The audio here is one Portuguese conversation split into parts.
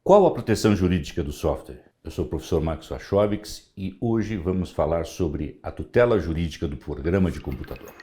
Qual a proteção jurídica do software? Eu sou o professor Max Wachowicz e hoje vamos falar sobre a tutela jurídica do programa de computador.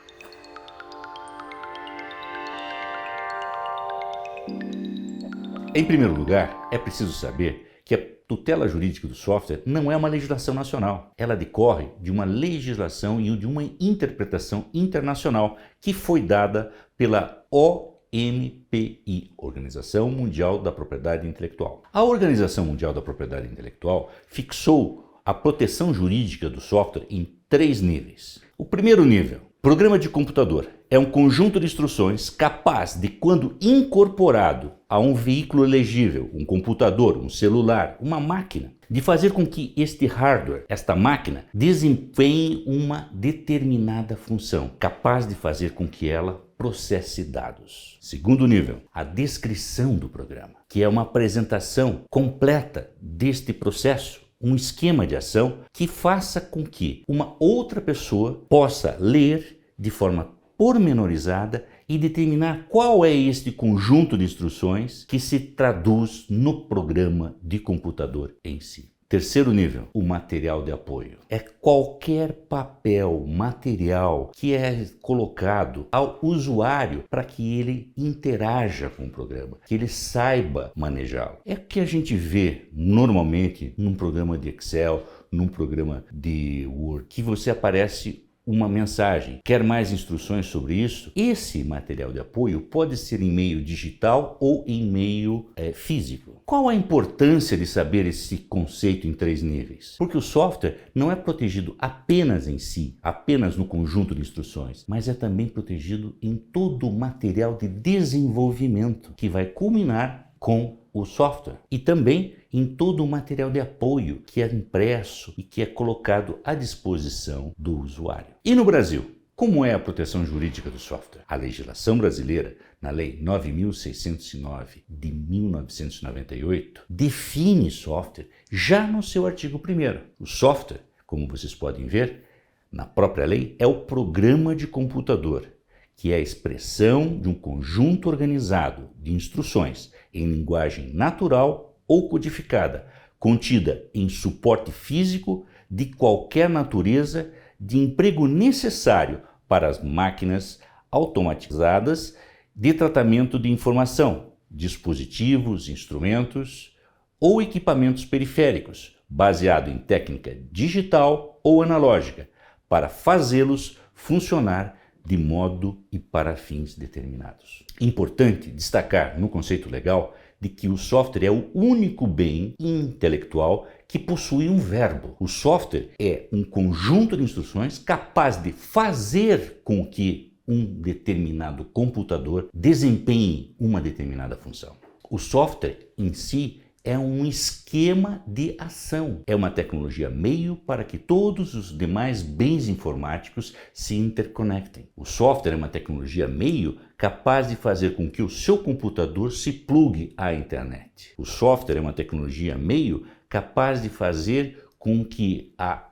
Em primeiro lugar, é preciso saber que a tutela jurídica do software não é uma legislação nacional. Ela decorre de uma legislação e de uma interpretação internacional que foi dada pela OMPI, Organização Mundial da Propriedade Intelectual. A Organização Mundial da Propriedade Intelectual fixou a proteção jurídica do software em 3 níveis. O primeiro nível, programa de computador, é um conjunto de instruções capaz de, quando incorporado a um veículo elegível, um computador, um celular, uma máquina, de fazer com que este hardware, esta máquina, desempenhe uma determinada função, capaz de fazer com que ela processe dados. Segundo nível, a descrição do programa, que é uma apresentação completa deste processo, um esquema de ação que faça com que uma outra pessoa possa ler de forma pormenorizada e determinar qual é este conjunto de instruções que se traduz no programa de computador em si. Terceiro nível, o material de apoio. É qualquer papel, material que é colocado ao usuário para que ele interaja com o programa, que ele saiba manejá-lo. É o que a gente vê normalmente num programa de Excel, num programa de Word, que você aparece uma mensagem. Quer mais instruções sobre isso? Esse material de apoio pode ser em meio digital ou em meio físico. Qual a importância de saber esse conceito em 3 níveis? Porque o software não é protegido apenas em si, apenas no conjunto de instruções, mas é também protegido em todo o material de desenvolvimento que vai culminar com o software e também em todo o material de apoio que é impresso e que é colocado à disposição do usuário. E no Brasil, como é a proteção jurídica do software? A legislação brasileira, na Lei 9.609 de 1998, define software já no seu artigo 1º. O software, como vocês podem ver, na própria lei, é o programa de computador, que é a expressão de um conjunto organizado de instruções em linguagem natural ou codificada, contida em suporte físico de qualquer natureza de emprego necessário para as máquinas automatizadas de tratamento de informação, dispositivos, instrumentos ou equipamentos periféricos, baseado em técnica digital ou analógica, para fazê-los funcionar de modo e para fins determinados. Importante destacar no conceito legal de que o software é o único bem intelectual que possui um verbo. O software é um conjunto de instruções capaz de fazer com que um determinado computador desempenhe uma determinada função. O software em si é um esquema de ação. É uma tecnologia meio para que todos os demais bens informáticos se interconectem. O software é uma tecnologia meio capaz de fazer com que o seu computador se plugue à internet. O software é uma tecnologia meio capaz de fazer com que a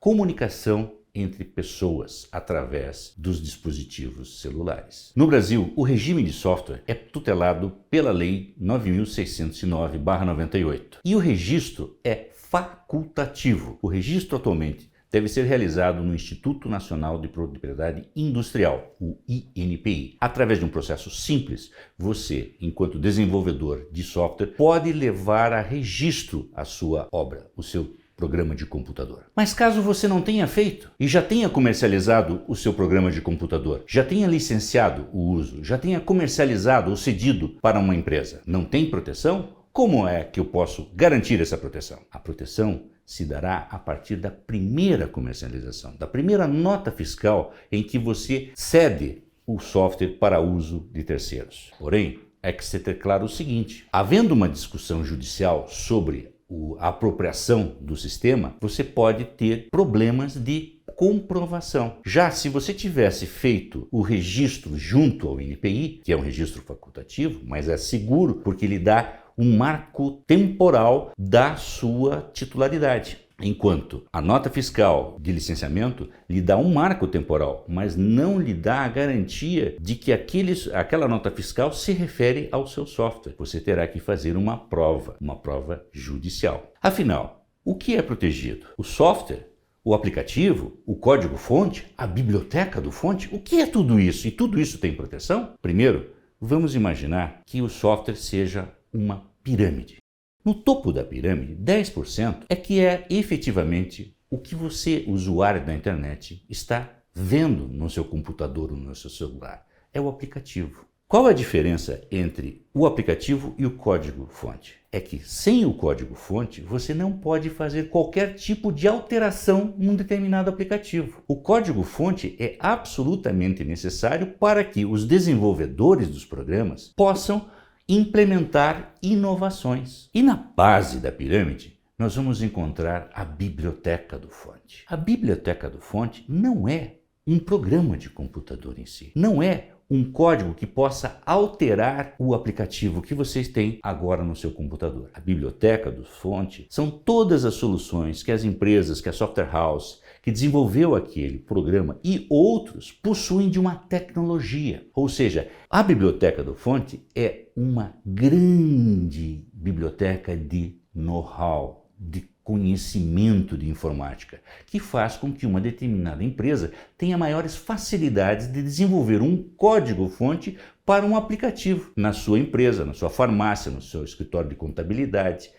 comunicação entre pessoas através dos dispositivos celulares. No Brasil, o regime de software é tutelado pela Lei 9.609/98 e o registro é facultativo. O registro atualmente deve ser realizado no Instituto Nacional de Propriedade Industrial, o INPI. Através de um processo simples, você, enquanto desenvolvedor de software, pode levar a registro a sua obra, o seu programa de computador. Mas caso você não tenha feito e já tenha comercializado o seu programa de computador, já tenha licenciado o uso, já tenha comercializado ou cedido para uma empresa, não tem proteção? Como é que eu posso garantir essa proteção? A proteção se dará a partir da primeira comercialização, da primeira nota fiscal em que você cede o software para uso de terceiros. Porém, é que se ter claro o seguinte: havendo uma discussão judicial sobre a apropriação do sistema, você pode ter problemas de comprovação. Já se você tivesse feito o registro junto ao INPI, que é um registro facultativo, mas é seguro porque ele dá um marco temporal da sua titularidade. Enquanto a nota fiscal de licenciamento lhe dá um marco temporal, mas não lhe dá a garantia de que aquela nota fiscal se refere ao seu software. Você terá que fazer uma prova judicial. Afinal, o que é protegido? O software? O aplicativo? O código-fonte? A biblioteca do fonte? O que é tudo isso? E tudo isso tem proteção? Primeiro, vamos imaginar que o software seja uma pirâmide. No topo da pirâmide, 10% é que é efetivamente o que você, usuário da internet, está vendo no seu computador ou no seu celular. É o aplicativo. Qual a diferença entre o aplicativo e o código-fonte? É que sem o código-fonte você não pode fazer qualquer tipo de alteração num determinado aplicativo. O código-fonte é absolutamente necessário para que os desenvolvedores dos programas possam implementar inovações. E na base da pirâmide, nós vamos encontrar a biblioteca do fonte. A biblioteca do fonte não é um programa de computador em si, não é um código que possa alterar o aplicativo que vocês têm agora no seu computador. A biblioteca do fonte são todas as soluções que as empresas, que a software house, que desenvolveu aquele programa e outros possuem de uma tecnologia. Ou seja, a biblioteca do fonte é uma grande biblioteca de know-how, de conhecimento de informática, que faz com que uma determinada empresa tenha maiores facilidades de desenvolver um código-fonte para um aplicativo na sua empresa, na sua farmácia, no seu escritório de contabilidade.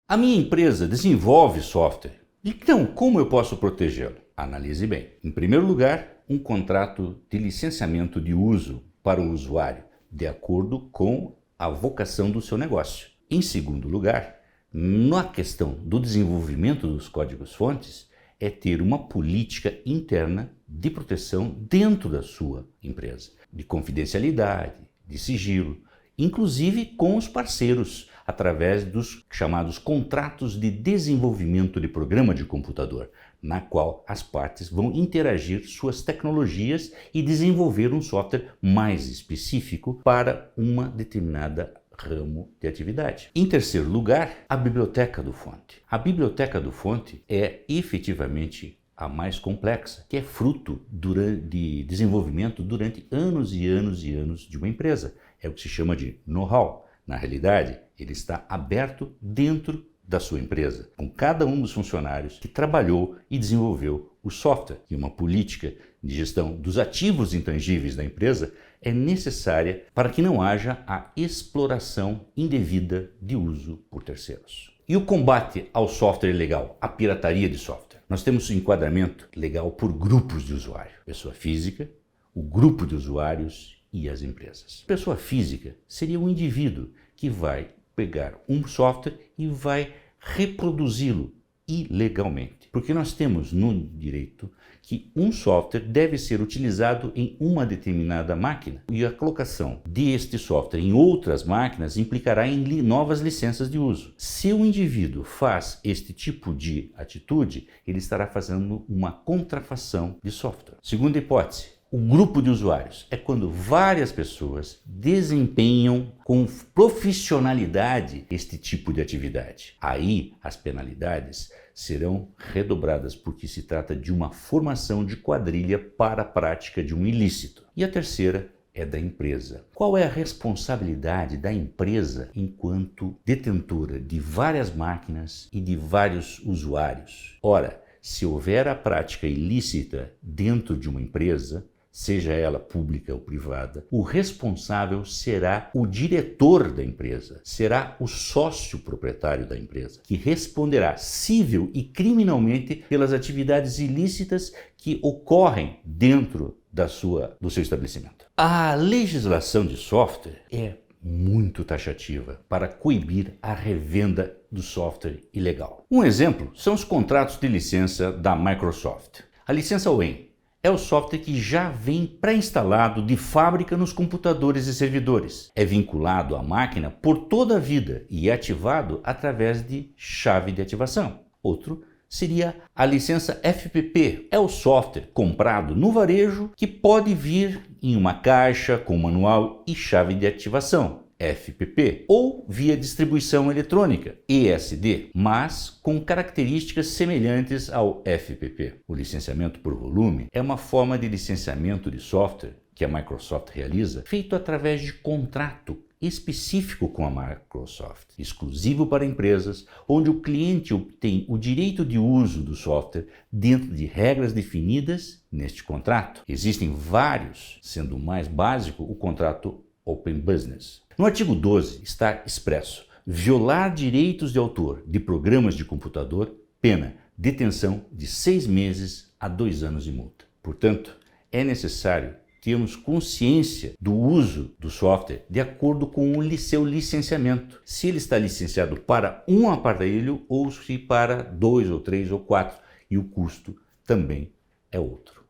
A minha empresa desenvolve software. Então, como eu posso protegê-lo? Analise bem. Em primeiro lugar, um contrato de licenciamento de uso para o usuário, de acordo com a vocação do seu negócio. Em segundo lugar, na questão do desenvolvimento dos códigos-fontes, é ter uma política interna de proteção dentro da sua empresa, de confidencialidade, de sigilo, inclusive com os parceiros, através dos chamados contratos de desenvolvimento de programa de computador, na qual as partes vão interagir suas tecnologias e desenvolver um software mais específico para uma determinada ramo de atividade. Em terceiro lugar, a biblioteca do fonte. A biblioteca do fonte é efetivamente a mais complexa, que é fruto de desenvolvimento durante anos e anos e anos de uma empresa. É o que se chama de know-how. Na realidade, ele está aberto dentro da sua empresa, com cada um dos funcionários que trabalhou e desenvolveu o software. E uma política de gestão dos ativos intangíveis da empresa é necessária para que não haja a exploração indevida de uso por terceiros. E o combate ao software ilegal, a pirataria de software? Nós temos um enquadramento legal por grupos de usuário. Pessoa física, o grupo de usuários e as empresas. Pessoa física seria um indivíduo que vai pegar um software e vai reproduzi-lo ilegalmente. Porque nós temos no direito que um software deve ser utilizado em uma determinada máquina e a colocação deste software em outras máquinas implicará em novas licenças de uso. Se o indivíduo faz este tipo de atitude, ele estará fazendo uma contrafação de software. Segunda hipótese, o grupo de usuários é quando várias pessoas desempenham com profissionalidade este tipo de atividade. Aí as penalidades serão redobradas porque se trata de uma formação de quadrilha para a prática de um ilícito. E a terceira é da empresa. Qual é a responsabilidade da empresa enquanto detentora de várias máquinas e de vários usuários? Ora, se houver a prática ilícita dentro de uma empresa, seja ela pública ou privada, o responsável será o diretor da empresa, será o sócio proprietário da empresa, que responderá civil e criminalmente pelas atividades ilícitas que ocorrem dentro do seu estabelecimento. A legislação de software é muito taxativa para coibir a revenda do software ilegal. Um exemplo são os contratos de licença da Microsoft. A licença Wayne é o software que já vem pré-instalado de fábrica nos computadores e servidores. É vinculado à máquina por toda a vida e é ativado através de chave de ativação. Outro seria a licença FPP. É o software comprado no varejo que pode vir em uma caixa com manual e chave de ativação. FPP, ou via distribuição eletrônica, ESD, mas com características semelhantes ao FPP. O licenciamento por volume é uma forma de licenciamento de software que a Microsoft realiza, feito através de contrato específico com a Microsoft, exclusivo para empresas, onde o cliente obtém o direito de uso do software dentro de regras definidas neste contrato. Existem vários, sendo o mais básico o contrato Open Business. No artigo 12 está expresso: violar direitos de autor de programas de computador, pena detenção de 6 meses a 2 anos de multa. Portanto, é necessário termos consciência do uso do software de acordo com o seu licenciamento. Se ele está licenciado para um aparelho ou se para 2 ou 3 ou 4, e o custo também é outro.